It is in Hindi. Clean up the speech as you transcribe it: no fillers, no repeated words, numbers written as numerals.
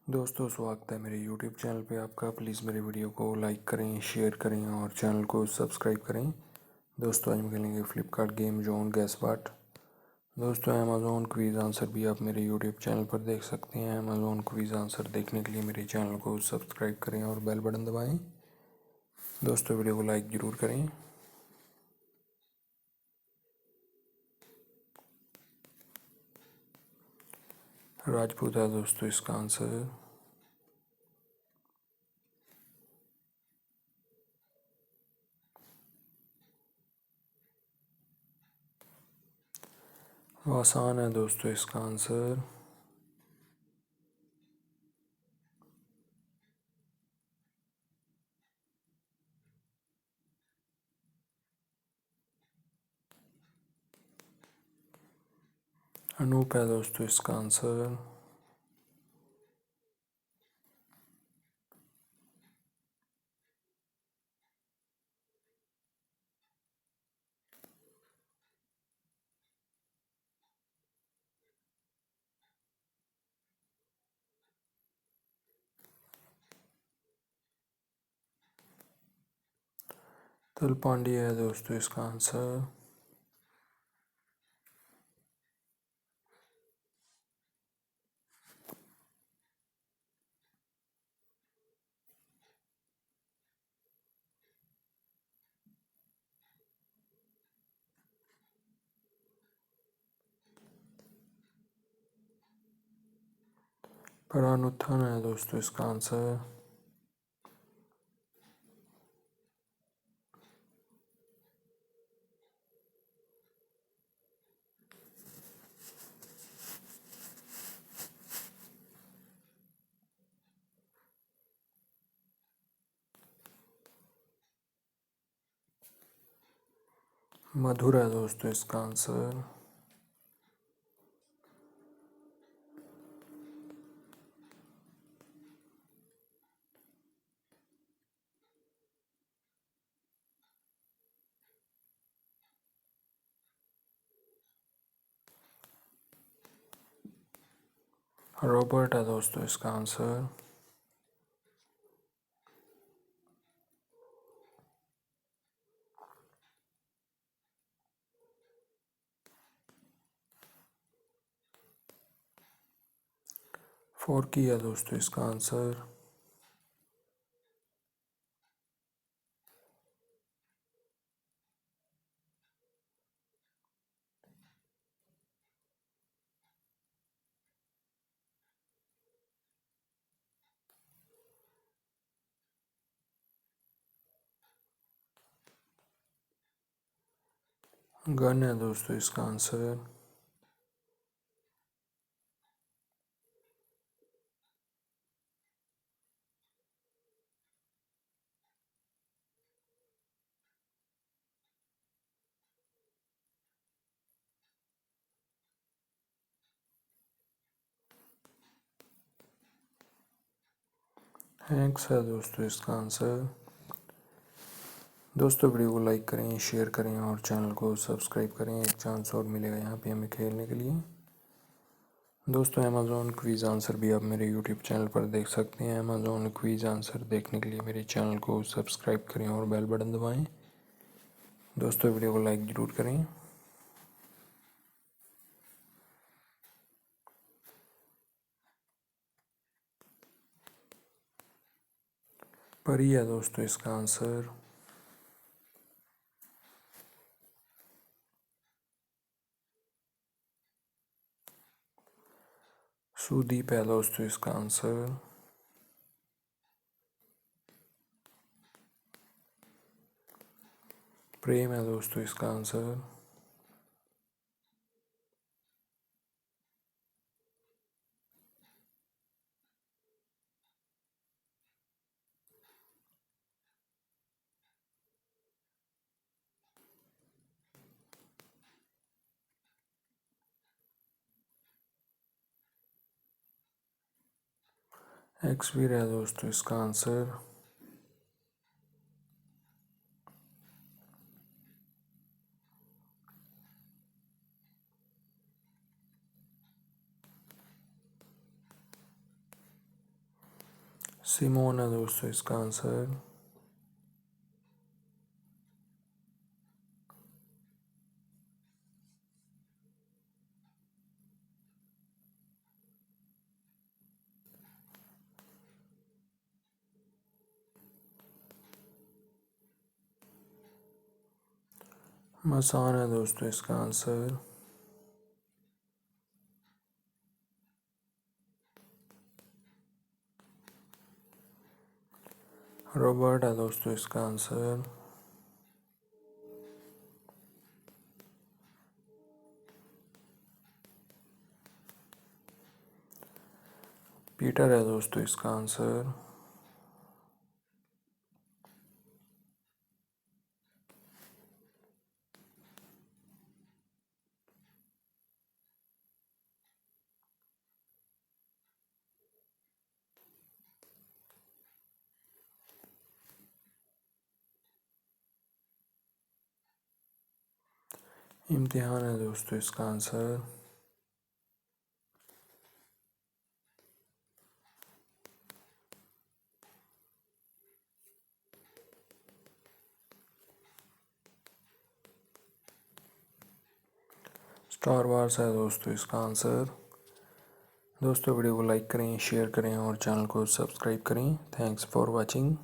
दोस्तों स्वागत है मेरे YouTube चैनल पे आपका। प्लीज़ मेरे वीडियो को लाइक करें, शेयर करें और चैनल को सब्सक्राइब करें। दोस्तों आज हम खेलेंगे फ्लिपकार्ट गेम जोन गैस बाट। दोस्तों अमेज़ॉन क्विज़ आंसर भी आप मेरे YouTube चैनल पर देख सकते हैं। अमेज़ॉन क्विज़ आंसर देखने के लिए मेरे चैनल को सब्सक्राइब करें और बेल बटन दबाएँ। दोस्तों वीडियो को लाइक ज़रूर करें। राजपूत है दोस्तों इसका आंसर। आसान है दोस्तों इसका आंसर। अनूप है दोस्तों इसका आंसर। तल पांड्या है दोस्तों इसका आंसर। परानुत्थान है दोस्तों इसका आंसर। मधुर है दोस्तों इसका आंसर। रॉबर्ट है दोस्तों इसका आंसर। फोर्की है दोस्तों इसका आंसर। गन है दोस्तों इसका आंसर। हैंक्स है दोस्तों इसका आंसर। दोस्तों वीडियो को लाइक करें, शेयर करें और चैनल को सब्सक्राइब करें। एक चांस और मिलेगा यहाँ पे हमें खेलने के लिए। दोस्तों अमेज़ॉन क्विज़ आंसर भी आप मेरे यूट्यूब चैनल पर देख सकते हैं। अमेज़ॉन क्विज़ आंसर देखने के लिए मेरे चैनल को सब्सक्राइब करें और बेल बटन दबाएं। दोस्तों वीडियो को लाइक ज़रूर करें। परी है दोस्तों इसका आंसर। सुदीप है दोस्तों इसका आंसर। प्रेम है दोस्तों इसका आंसर। एक्सवीर है दोस्तों इसका आंसर। सिमोन है दोस्तों इसका आंसर। मसान है दोस्तों इसका आंसर। रॉबर्ट है दोस्तों इसका आंसर। पीटर है दोस्तों इसका आंसर। इम्तिहान है दोस्तों इसका आंसर। स्टार वार्स है दोस्तों इसका आंसर। दोस्तों वीडियो को लाइक करें, शेयर करें और चैनल को सब्सक्राइब करें। Thanks for watching.